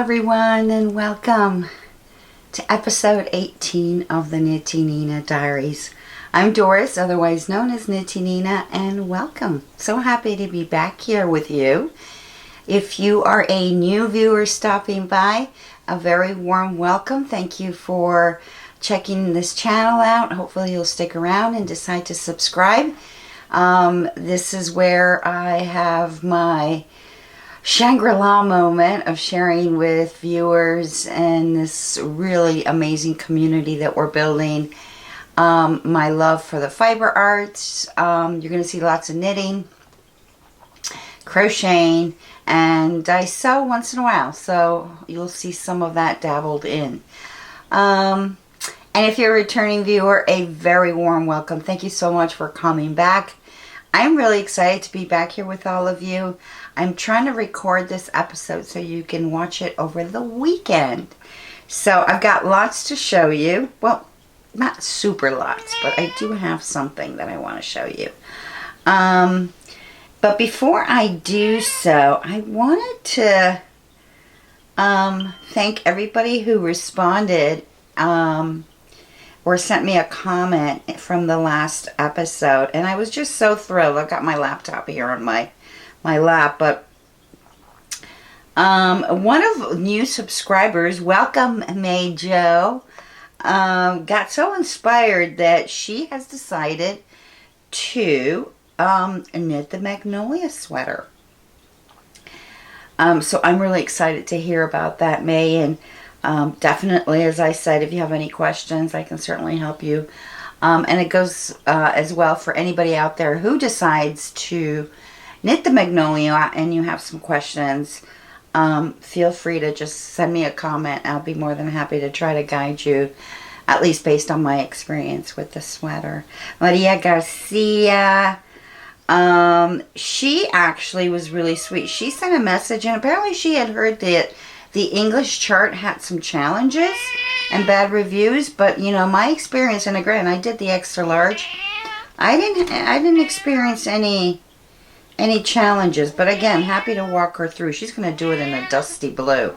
everyone, and welcome to episode 18 of the Knittynina Diaries. I'm Doris, otherwise known as Knittynina, and welcome. So happy to be back here with you. If you are a new viewer stopping by, a very warm welcome. Thank you for checking this channel out. Hopefully you'll stick around and decide to subscribe. This is where I have my Shangri-La moment of sharing with viewers and this really amazing community that we're building. My love for the fiber arts. You're going to see lots of knitting, crocheting, and I sew once in a while, so you'll see some of that dabbled in. And if you're a returning viewer, a very warm welcome. Thank you so much for coming back. I'm really excited to be back here with all of you. I'm trying to record this episode so you can watch it over the weekend. So I've got lots to show you. Well, not super lots, but I do have something that I want to show you. But before I do so, I wanted to thank everybody who responded or sent me a comment from the last episode. And I was just so thrilled. I've got my laptop here on my lap. But one of new subscribers, welcome May Jo, got so inspired that she has decided to knit the Magnolia sweater. So I'm really excited to hear about that, May, and definitely, as I said, if you have any questions, I can certainly help you. And it goes as well for anybody out there who decides to knit the Magnolia and you have some questions. Feel free to just send me a comment. I'll be more than happy to try to guide you, at least based on my experience with the sweater. Maria Garcia, she actually was really sweet. She sent a message, and apparently she had heard that the English chart had some challenges and bad reviews, but you know, my experience, and again, I did the extra large. I didn't experience any challenges, but again, happy to walk her through. She's going to do it in a dusty blue.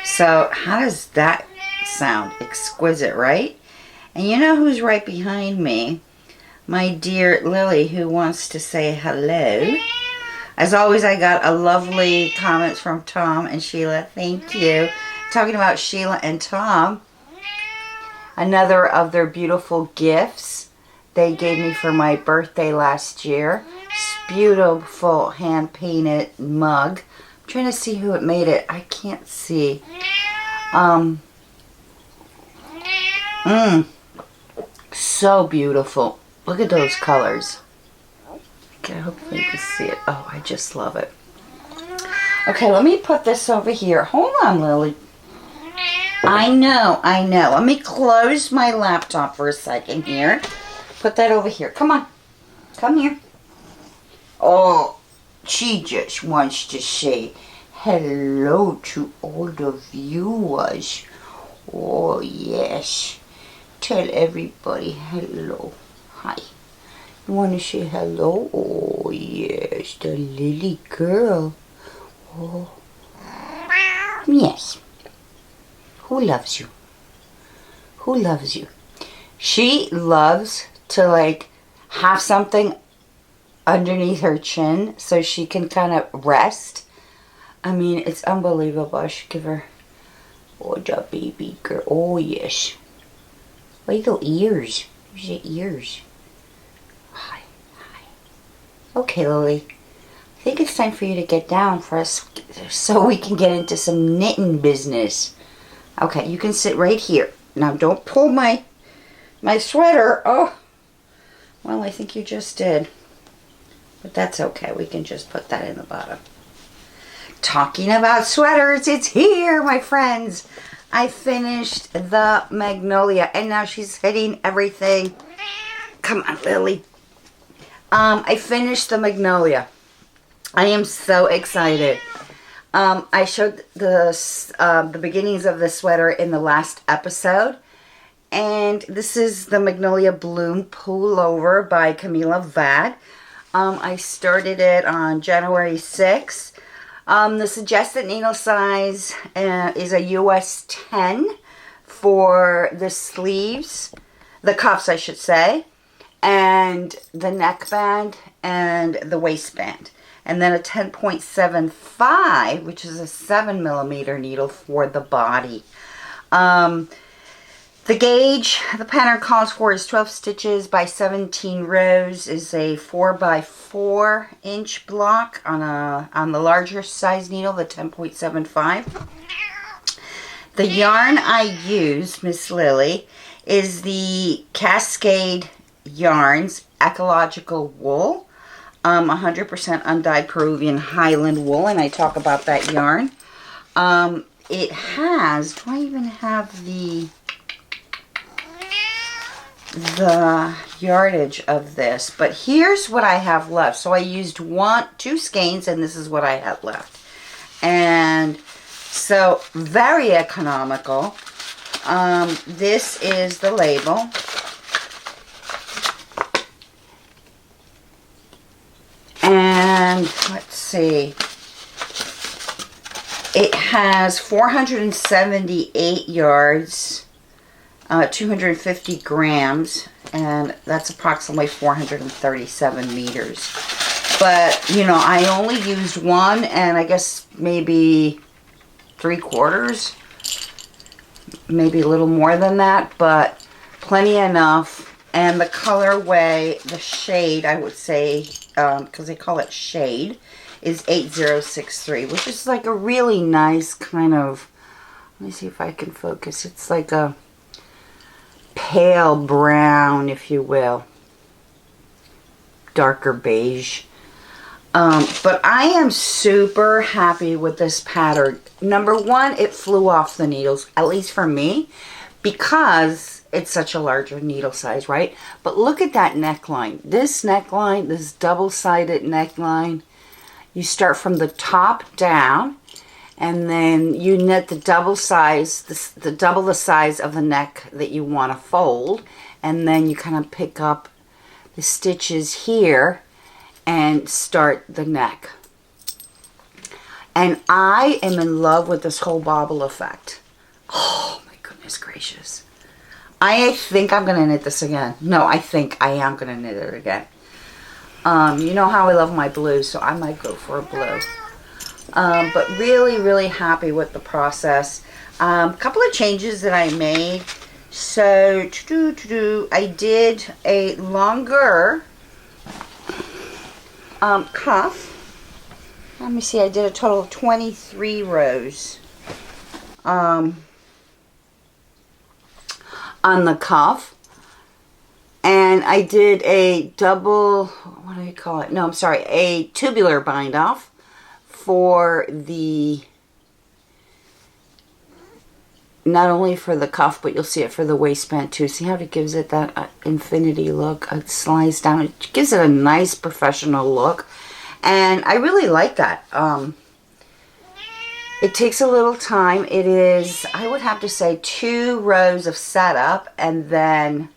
So how does that sound? Exquisite, right? And you know who's right behind me? My dear Lily, who wants to say hello. As always, I got a lovely comments from Tom and Sheila. Thank you. Talking about Sheila and Tom, another of their beautiful gifts they gave me for my birthday last year. Beautiful hand-painted mug. I'm trying to see who it made it. I can't see. So beautiful. Look at those colors. Okay, hopefully you can see it. Oh, I just love it. Okay, let me put this over here. Hold on, Lily. I know. Let me close my laptop for a second here. Put that over here. Come on. Come here. Oh, she just wants to say hello to all the viewers. Oh, yes. Tell everybody hello. Hi. You want to say hello? Oh, yes, the Lily girl. Oh, yes. Who loves you? Who loves you? She loves to, like, have something underneath her chin so she can kind of rest. I mean, it's unbelievable. I should give her... Oh, the baby girl. Oh, yes. Little ears. Where's the ears? Hi. Okay, Lily. I think it's time for you to get down for us so we can get into some knitting business. Okay, you can sit right here. Now, don't pull my sweater. Oh, well, I think you just did. But that's okay. We can just put that in the bottom. Talking about sweaters, it's here, my friends. I finished the Magnolia, and now she's hitting everything. Come on, Lily. I finished the Magnolia. I am so excited. I showed the beginnings of the sweater in the last episode. And this is the Magnolia Bloom Pullover by Camilla. I started it on January 6th. The suggested needle size is a US 10 for the sleeves, the cuffs I should say, and the neckband and the waistband. And then a 10.75, which is a 7mm needle for the body. The gauge the pattern calls for is 12 stitches by 17 rows, is a 4x4 inch block on the larger size needle, the 10.75. The yarn I use, Miss Lily, is the Cascade Yarns Ecological Wool, 100% undyed Peruvian Highland wool, and I talk about that yarn. It has, do I even have the yardage of this? But here's what I have left. So I used 2 skeins, and this is what I had left. And so very economical. This is the label. And let's see. It has 478 yards. 250 grams, and that's approximately 437 meters. But, you know, I only used 1, and I guess maybe 3/4, maybe a little more than that, but plenty enough. And the colorway, the shade, I would say, because they call it shade, is 8063, which is like a really nice kind of, let me see if I can focus. It's like a pale brown, if you will, darker beige. But I am super happy with this pattern. Number one, it flew off the needles, at least for me, because it's such a larger needle size, right? But look at that neckline. This neckline, this double-sided neckline, you start from the top down, and then you knit the double size, double the size of the neck that you want to fold, and then you kind of pick up the stitches here and start the neck. And I am in love with this whole bobble effect. Oh my goodness gracious. I think I'm going to knit this again. No, I think I am going to knit it again. You know how I love my blue, so I might go for a blue. But really, really happy with the process. A couple of changes that I made. So, I did a longer cuff. Let me see, I did a total of 23 rows on the cuff. And I did a double, what do you call it? No, I'm sorry, a tubular bind off for the, not only for the cuff, but you'll see it for the waistband too. See how it gives it that infinity look? It slides down. It gives it a nice professional look. And I really like that. It takes a little time. It is, I would have to say, 2 rows of setup, and then,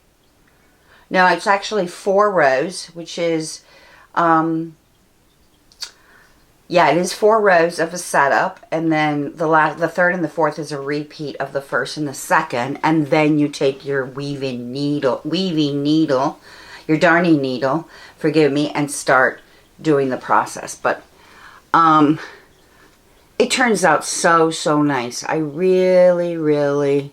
no, it's actually 4 rows, which is, yeah, it is 4 rows of a setup, and then the third and the fourth is a repeat of the first and the second, and then you take your weaving needle, your darning needle, forgive me, and start doing the process. But it turns out so nice. I really,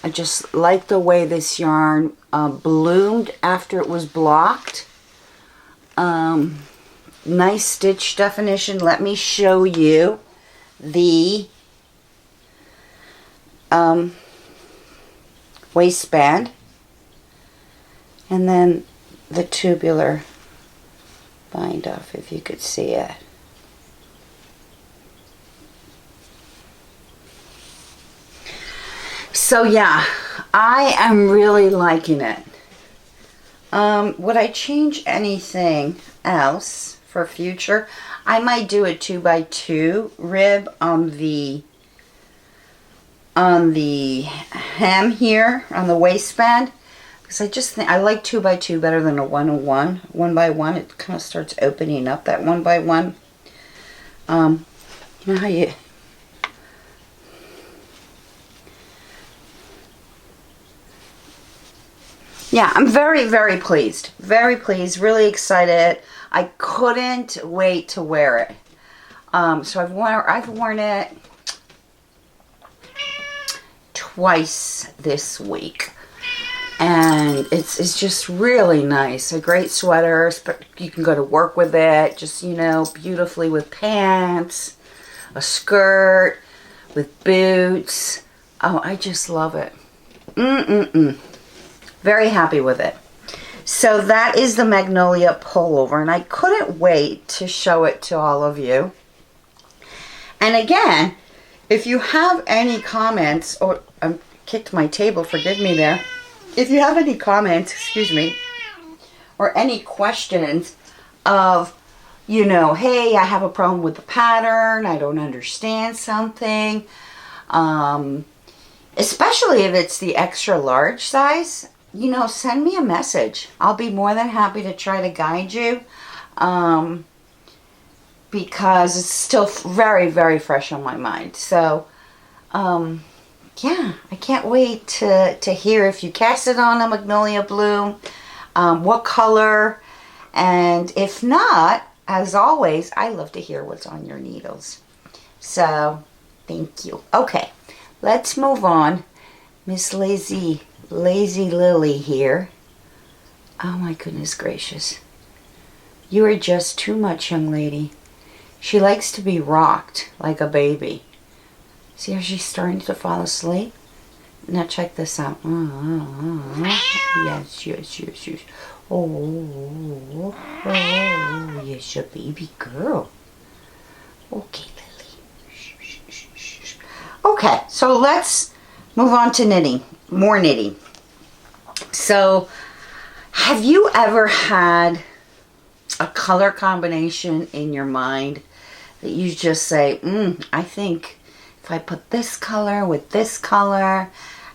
I just like the way this yarn bloomed after it was blocked. Nice stitch definition. Let me show you the waistband, and then the tubular bind off, if you could see it. So yeah, I am really liking it. Would I change anything else for future? I might do a 2x2 rib on the hem here on the waistband, because I just think I like 2x2 better than a 1-on-1. 1x1, it kind of starts opening up that 1x1. You know how you... Yeah, I'm very, very pleased. Very pleased. Really excited. I couldn't wait to wear it. So I've worn it twice this week. And it's just really nice. A great sweater. You can go to work with it. Just, you know, beautifully with pants, a skirt, with boots. Oh, I just love it. Very happy with it. So that is the Magnolia pullover, and I couldn't wait to show it to all of you. And again, if you have any comments, or I kicked my table, forgive me there. If you have any comments, excuse me, or any questions of, you know, hey, I have a problem with the pattern, I don't understand something, especially if it's the extra large size, you know, send me a message. I'll be more than happy to try to guide you, because it's still very, very fresh on my mind. So, yeah, I can't wait to hear if you cast it on a Magnolia blue, what color, and if not, as always, I love to hear what's on your needles. So, thank you. Okay, let's move on. Miss Lazy Lily here. Oh my goodness gracious. You are just too much, young lady. She likes to be rocked like a baby. See how she's starting to fall asleep? Now check this out. Yes, yes, yes, yes. Oh, yes, your baby girl. Okay, Lily. Okay, so let's move on to knitting. More knitting. So, have you ever had a color combination in your mind that you just say, I think if I put this color with this color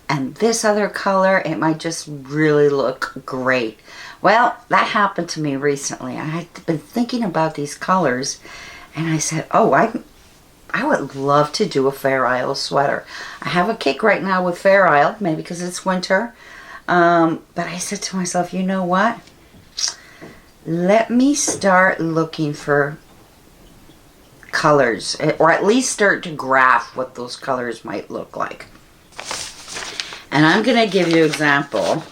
and this other color, it might just really look great. Well, that happened to me recently. I had been thinking about these colors and I said, oh, I would love to do a Fair Isle sweater. I have a kick right now with Fair Isle, maybe because it's winter. But I said to myself, you know what? Let me start looking for colors, or at least start to graph what those colors might look like. And I'm going to give you an example.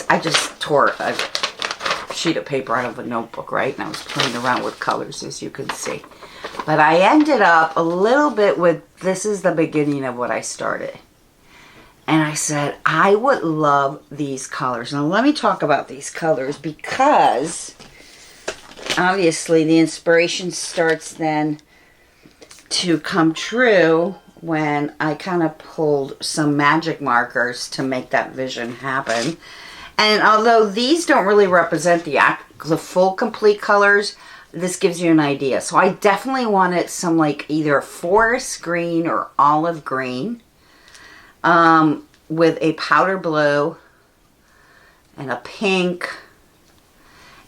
I just tore a sheet of paper out of a notebook, right? And I was playing around with colors, as you can see. But I ended up a little bit with, this is the beginning of what I started. And I said, I would love these colors. Now let me talk about these colors, because obviously the inspiration starts then to come true when I kind of pulled some magic markers to make that vision happen. And although these don't really represent the full complete colors, this gives you an idea. So I definitely wanted some like either forest green or olive green, with a powder blue and a pink.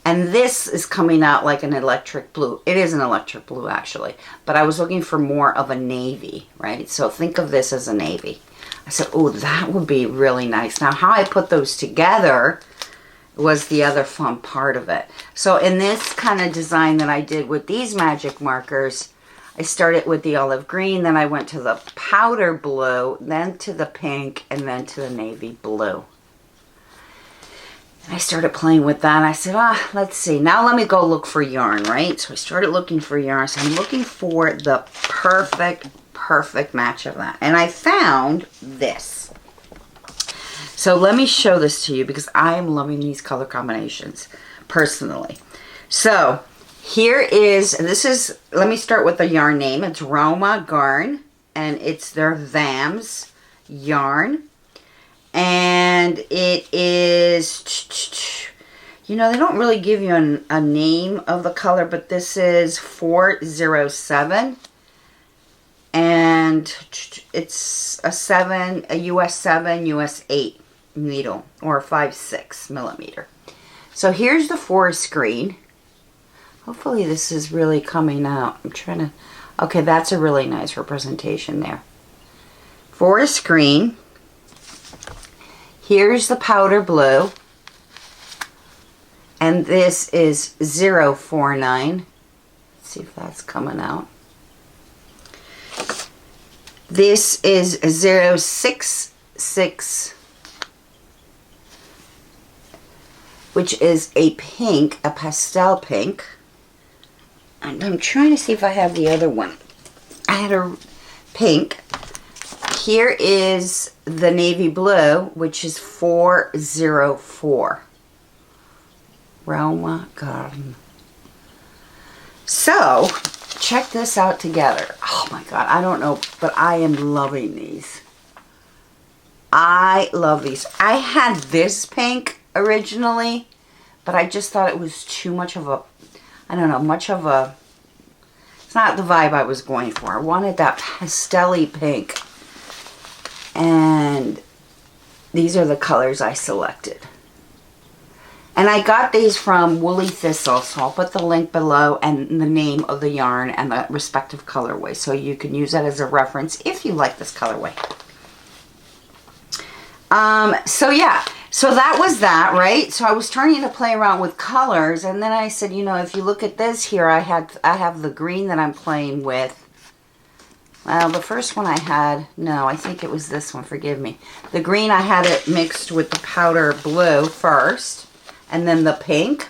And this is coming out like an electric blue. It is an electric blue actually, but I was looking for more of a navy, right? So think of this as a navy. I said, oh, that would be really nice. Now how I put those together was the other fun part of it. So in this kind of design that I did with these magic markers, I started with the olive green, then I went to the powder blue, then to the pink, and then to the navy blue. And I started playing with that. I said, let's see. Now let me go look for yarn, right? So I started looking for yarn. So I'm looking for the perfect match of that. And I found this. So let me show this to you because I am loving these color combinations personally. So here is, let me start with the yarn name. It's Roma Garn, and it's their Vams yarn. And it is, you know, they don't really give you a name of the color, but this is 407. And it's a US 7, US 8 needle, or 5/6 millimeter. So here's the forest green. Hopefully this is really coming out. I'm trying to Okay, that's a really nice representation there. Forest green. Here's the powder blue. And this is 049. Let's see if that's coming out. This is 066, which is a pink, a pastel pink. And I'm trying to see if I have the other one. I had a pink. Here is the navy blue, which is 404. Roma Garden. So, check this out together. Oh my God, I don't know, but I am loving these. I love these. I had this pink originally, but I just thought it was too much of a, I don't know, it's not the vibe I was going for. I wanted that pastel-y pink. And these are the colors I selected. And I got these from Woolly Thistle, so I'll put the link below and the name of the yarn and the respective colorway, so you can use that as a reference if you like this colorway. So yeah, so that was that, right? So I was trying to play around with colors, and then I said, you know, if you look at this here, I have the green that I'm playing with. Well, the first one I had, no, I think it was this one, forgive me. The green, I had it mixed with the powder blue first, and then the pink.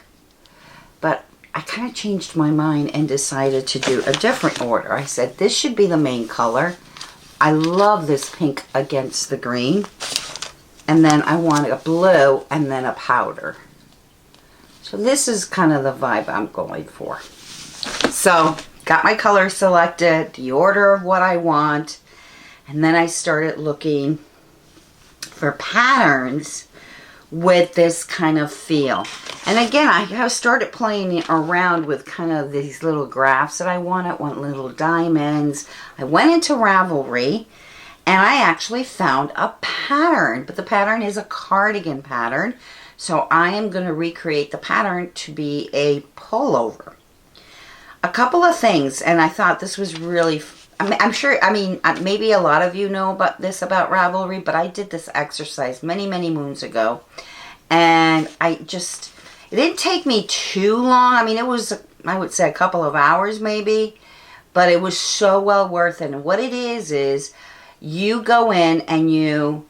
But I kind of changed my mind and decided to do a different order. I said, this should be the main color. I love this pink against the green. And then I want a blue and then a powder. So this is kind of the vibe I'm going for. So, got my color selected, the order of what I want, and then I started looking for patterns with this kind of feel. And again, I have started playing around with kind of these little graphs that I wanted, want little diamonds. I went into Ravelry, and I actually found a pattern, but the pattern is a cardigan pattern. So I am going to recreate the pattern to be a pullover. A couple of things, and I thought this was really, I'm sure, maybe a lot of you know about this about Ravelry, but I did this exercise many, many moons ago. And it didn't take me too long. I mean, it was, I would say a couple of hours maybe, but it was so well worth it. And what it is you go in and you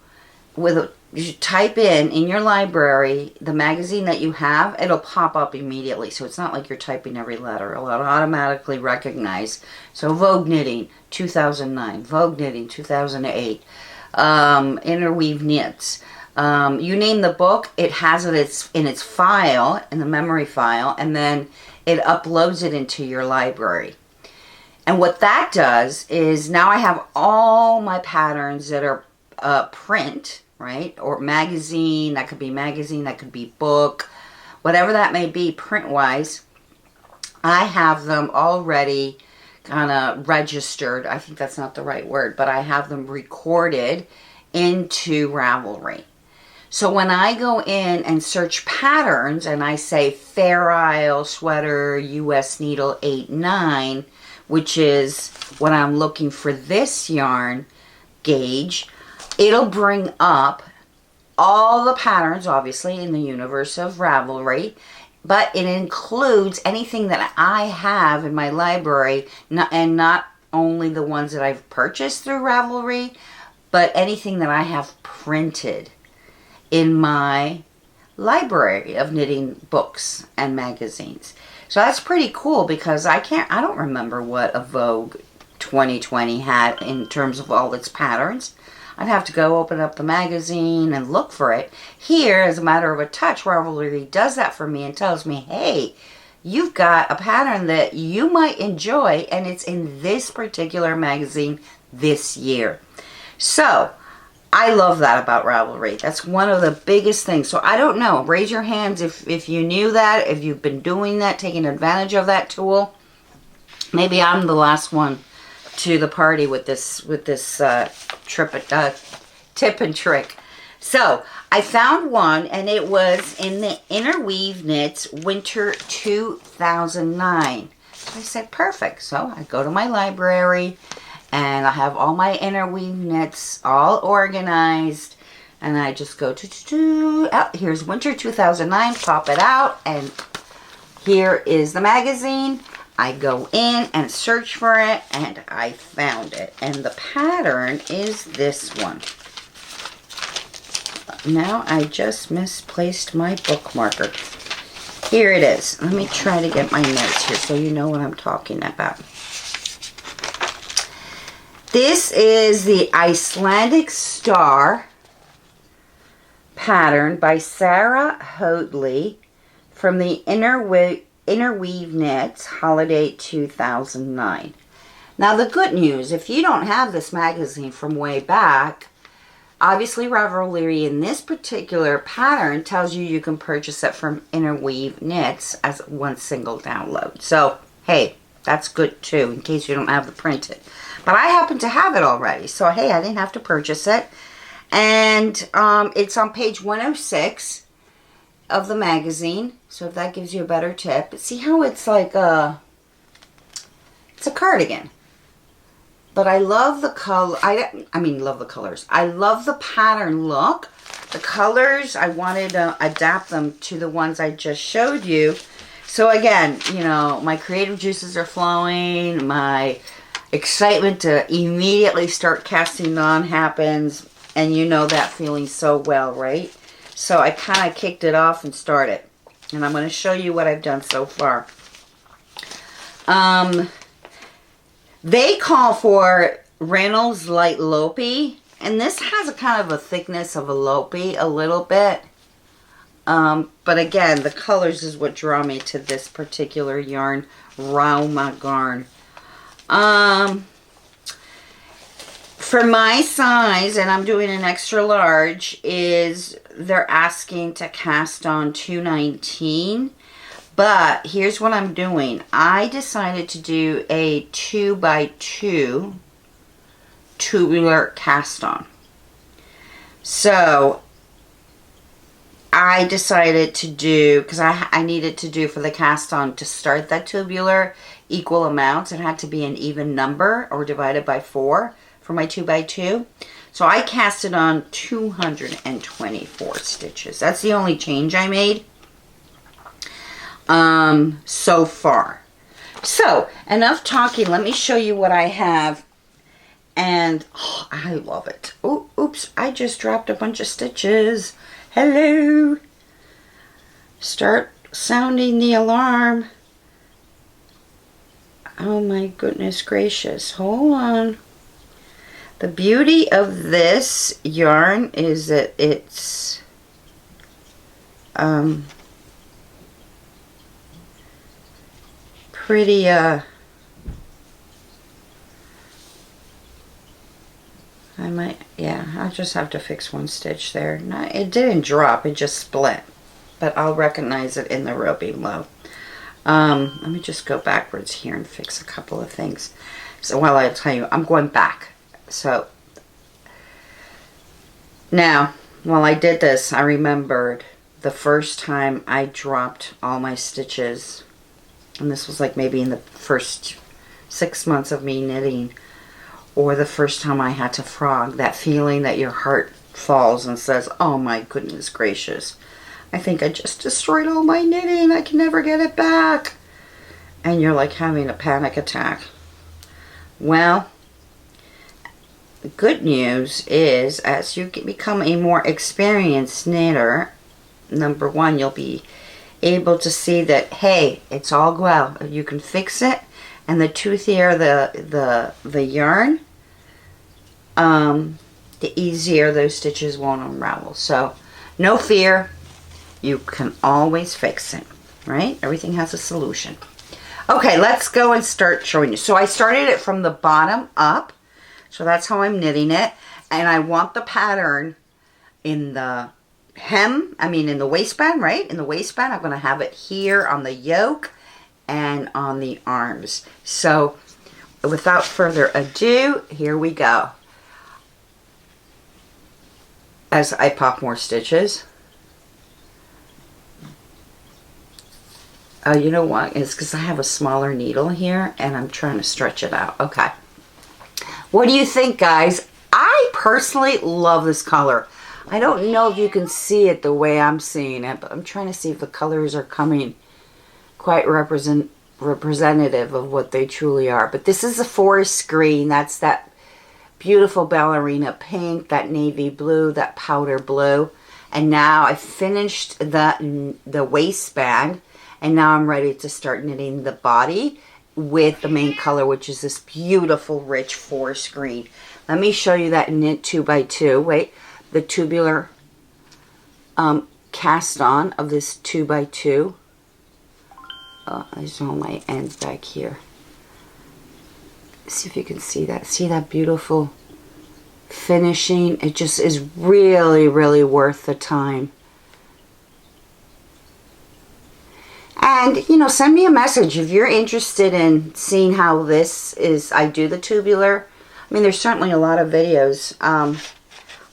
type in your library the magazine that you have. It'll pop up immediately, so it's not like you're typing every letter. It'll automatically recognize. So Vogue Knitting 2009, Vogue Knitting 2008, Interweave Knits, you name the book, it has it in its file, in the memory file, and then it uploads it into your library. And what that does is now I have all my patterns that are print, right? Or magazine, that could be book, whatever that may be print-wise. I have them already kind of registered. I think that's not the right word, but I have them recorded into Ravelry. So when I go in and search patterns and I say Fair Isle Sweater US Needle 8-9, which is what I'm looking for this yarn gauge, it'll bring up all the patterns, obviously, in the universe of Ravelry, but it includes anything that I have in my library, and not only the ones that I've purchased through Ravelry, but anything that I have printed in my library of knitting books and magazines. So that's pretty cool because I don't remember what a Vogue 2020 had in terms of all its patterns. I'd have to go open up the magazine and look for it. Here, as a matter of a touch, Ravelry does that for me and tells me, hey, you've got a pattern that you might enjoy, and it's in this particular magazine this year. So, I love that about Ravelry. That's one of the biggest things. So I don't know. Raise your hands if you knew that, if you've been doing that, taking advantage of that tool. Maybe I'm the last one to the party with this tip and trick. So I found one, and it was in the Interweave Knits Winter 2009. I said, perfect. So I go to my library and I have all my interweave knits all organized. And I just go oh, here's winter 2009, pop it out. And here is the magazine. I go in and search for it, and I found it. And the pattern is this one. Now I just misplaced my bookmarker. Here it is. Let me try to get my notes here so you know what I'm talking about. This is the Icelandic Star pattern by Sarah Hoadley from the Interweave Knits Holiday 2009. Now the good news, if you don't have this magazine from way back, obviously Ravelry in this particular pattern tells you you can purchase it from Interweave Knits as one single download. So, hey, that's good too, in case you don't have the printed. But I happen to have it already, so hey, I didn't have to purchase it. And it's on page 106 of the magazine, so if that gives you a better tip. See how it's like it's a cardigan. But I love the color. I mean, love the colors. I love the pattern look. The colors, I wanted to adapt them to the ones I just showed you. So again, you know, my creative juices are flowing. My excitement to immediately start casting on happens. And you know that feeling so well, right? So I kind of kicked it off and started. And I'm going to show you what I've done so far. They call for Reynolds Light Lopi. And this has a kind of a thickness of a Lopi a little bit. But again, the colors is what draw me to this particular yarn, Rauma Garn. For my size, and I'm doing an extra large, is they're asking to cast on 219. But here's what I'm doing. I decided to do a 2x2 tubular cast on. So I decided to do, because I needed to do for the cast on to start that tubular equal amounts. It had to be an even number or divided by 4 for my 2x2. So I cast it on 224 stitches. That's the only change I made so far. So enough talking. Let me show you what I have. And oh, I love it. Oh, oops, I just dropped a bunch of stitches. Hello. Start sounding the alarm. Oh my goodness gracious. Hold on. The beauty of this yarn is that it's pretty I'll just have to fix one stitch there. No, it didn't drop, it just split. But I'll recognize it in the row below. Let me just go backwards here and fix a couple of things. So while I tell you, I'm going back. So now, while I did this, I remembered the first time I dropped all my stitches. And this was like maybe in the first 6 months of me knitting. Or the first time I had to frog, that feeling that your heart falls and says, oh my goodness gracious, I think I just destroyed all my knitting, I can never get it back. And you're like having a panic attack. Well, the good news is as you become a more experienced knitter, number one, you'll be able to see that, hey, it's all well, you can fix it. And the toothier the yarn, the easier those stitches won't unravel. So, no fear. You can always fix it, right? Everything has a solution. Okay, let's go and start showing you. So, I started it from the bottom up. So, that's how I'm knitting it. And I want the pattern in the hem, in the waistband, right? In the waistband, I'm going to have it here on the yoke and on the arms. So without further ado, here we go. As I pop more stitches. Oh, you know what? It's because I have a smaller needle here and I'm trying to stretch it out. Okay. What do you think, guys? I personally love this color. I don't know if you can see it the way I'm seeing it, but I'm trying to see if the colors are coming quite representative of what they truly are. But this is a forest green. That's that beautiful ballerina pink, that navy blue, that powder blue. And now I finished the waistband, and now I'm ready to start knitting the body with the main color, which is this beautiful rich forest green. Let me show you that knit 2x2. Wait, the tubular cast on of this 2x2. There's all my ends back here. See if you can see that. See that beautiful finishing? It just is really, really worth the time. And, you know, send me a message if you're interested in seeing how this is. I do the tubular. I mean, there's certainly a lot of videos on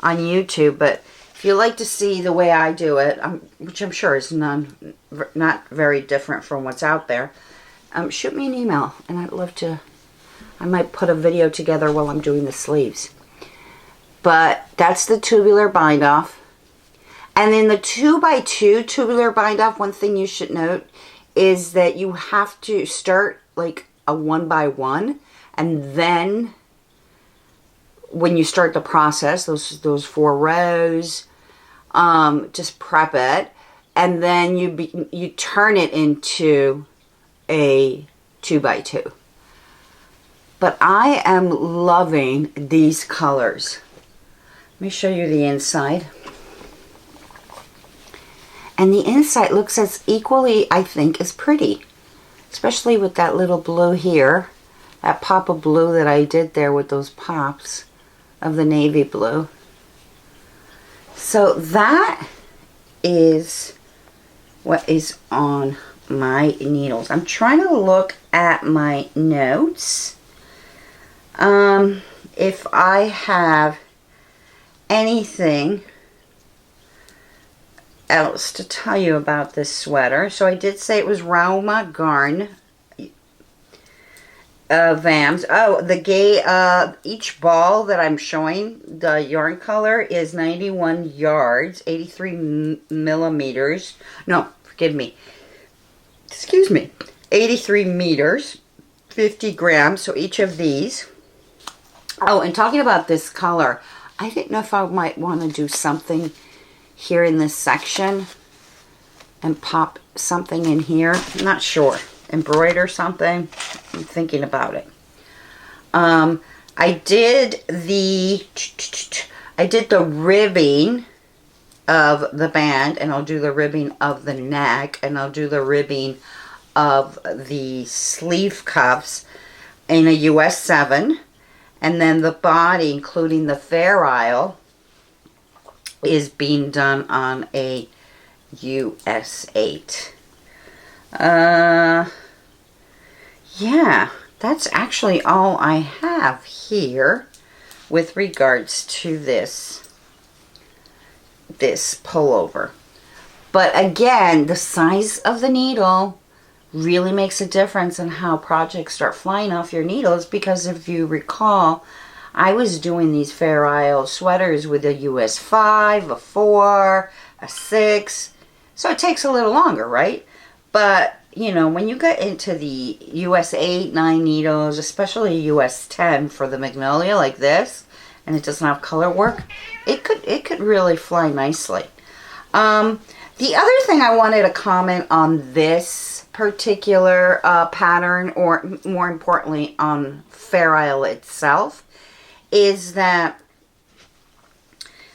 YouTube, but if you like to see the way I do it, which I'm sure is not very different from what's out there, shoot me an email, and I'd love to. I might put a video together while I'm doing the sleeves. But that's the tubular bind off. And in the 2x2 tubular bind off, one thing you should note is that you have to start like a 1x1, and then when you start the process, those 4 rows, just prep it, and then you turn it into a 2x2. But I am loving these colors. Let me show you the inside. And the inside looks as equally, I think, as pretty. Especially with that little blue here. That pop of blue that I did there with those pops of the navy blue. So that is what is on my needles. I'm trying to look at my notes. If I have anything else to tell you about this sweater. So I did say it was Rauma Garn VAMs. Oh, each ball that I'm showing, the yarn color is 91 yards, 83 millimeters. No, forgive me. Excuse me. 83 meters, 50 grams. So each of these. Oh, and talking about this color, I didn't know if I might want to do something here in this section and pop something in here. I'm not sure. Embroider something. I'm thinking about it. I did the ribbing of the band, and I'll do the ribbing of the neck, and I'll do the ribbing of the sleeve cuffs in a US 7. And then the body, including the Faire, is being done on a US 8. Yeah, that's actually all I have here with regards to this pullover. But again, the size of the needle really makes a difference in how projects start flying off your needles, because if you recall, I was doing these Faire sweaters with a US 5, a 4, a 6, so it takes a little longer, right? But, you know, when you get into the US 8, 9 needles, especially US 10 for the Magnolia like this, and it doesn't have color work, it could really fly nicely. The other thing I wanted to comment on this particular pattern, or more importantly on Faire itself, is that,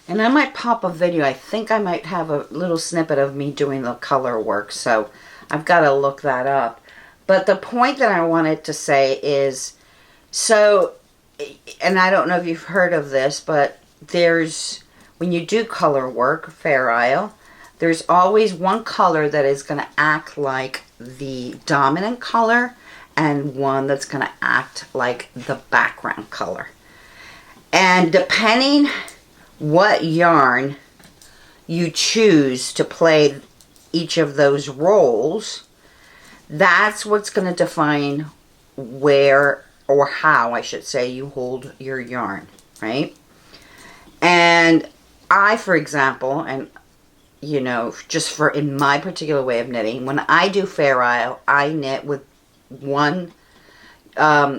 and I might pop a video, I think I might have a little snippet of me doing the color work, so I've got to look that up. But the point that I wanted to say is, so, and I don't know if you've heard of this, but there's, when you do color work, Faire, there's always one color that is going to act like the dominant color, and one that's going to act like the background color. And depending what yarn you choose to play each of those roles, That's what's going to define where, or how I should say, you hold your yarn, right? And I, for example, and you know, just for in my particular way of knitting, when I do Faire Isle, I knit with one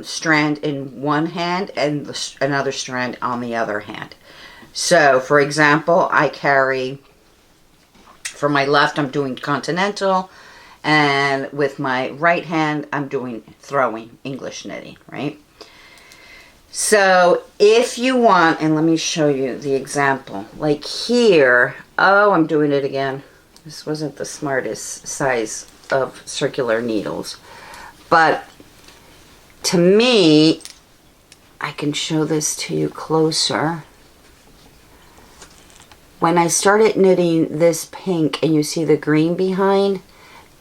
strand in one hand and another strand on the other hand. So, for example, I carry, for my left, I'm doing continental, and with my right hand, I'm doing throwing, English knitting, right? So, if you want, and let me show you the example, like here, oh, I'm doing it again. This wasn't the smartest size of circular needles, but to me, I can show this to you closer. When I started knitting this pink, and you see the green behind,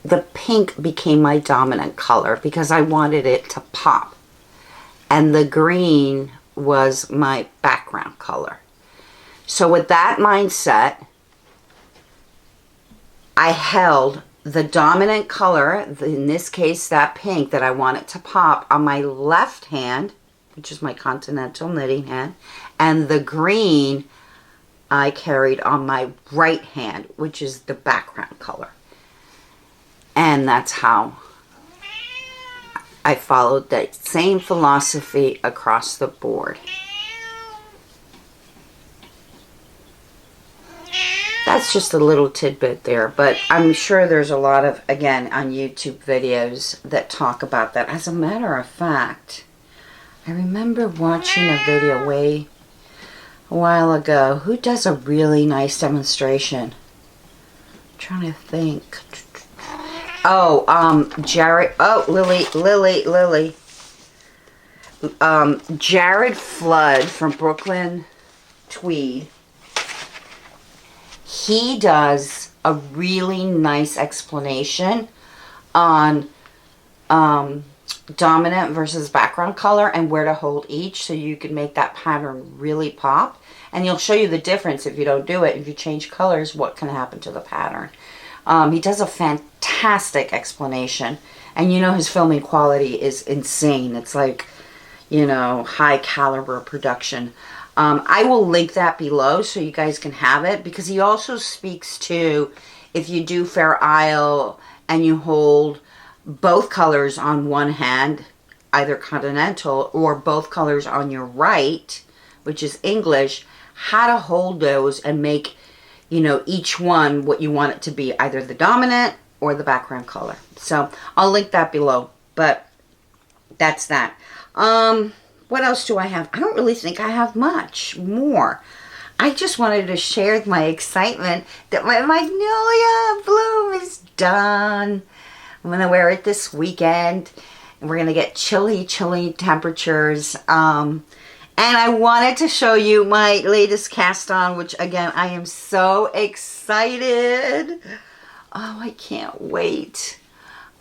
the pink became my dominant color because I wanted it to pop. And the green was my background color. So with that mindset, I held the dominant color, in this case that pink that I wanted to pop, on my left hand, which is my continental knitting hand, and the green I carried on my right hand, which is the background color. And that's how I followed that same philosophy across the board. That's just a little tidbit there, but I'm sure there's a lot of, again, on YouTube videos that talk about that. As a matter of fact, I remember watching a video a while ago. Who does a really nice demonstration? I'm trying to think. Oh, Jared. Oh, Lily. Jared Flood from Brooklyn Tweed. He does a really nice explanation on dominant versus background color and where to hold each, so you can make that pattern really pop. And he'll show you the difference if you don't do it. If you change colors, what can happen to the pattern. He does a fantastic explanation, and you know his filming quality is insane. It's like, you know, high caliber production. I will link that below so you guys can have it, because he also speaks to, if you do Faire Isle and you hold both colors on one hand, either continental, or both colors on your right, which is English, how to hold those and make, you know, each one what you want it to be, either the dominant or the background color. So I'll link that below, but that's that. What else do I have? I don't really think I have much more. I just wanted to share my excitement that my Magnolia bloom is done. I'm going to wear it this weekend, and we're going to get chilly temperatures. And I wanted to show you my latest cast on, which again, I am so excited. Oh, I can't wait.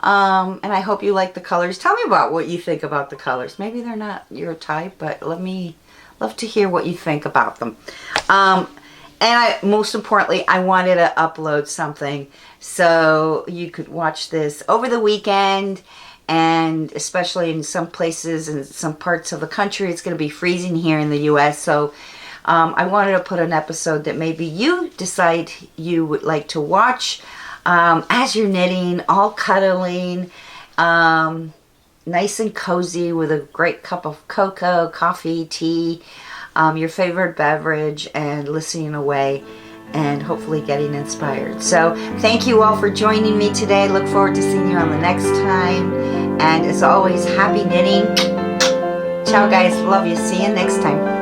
And I hope you like the colors. Tell me about what you think about the colors. Maybe they're not your type, but love to hear what you think about them. And most importantly, I wanted to upload something so you could watch this over the weekend. And especially in some places, in some parts of the country, it's going to be freezing here in the U.S. So I wanted to put an episode that maybe you decide you would like to watch as you're knitting, all cuddling, nice and cozy with a great cup of cocoa, coffee, tea, your favorite beverage, and listening away and hopefully getting inspired. So thank you all for joining me today. Look forward to seeing you on the next time. And as always, happy knitting. Ciao guys, love you. See you next time.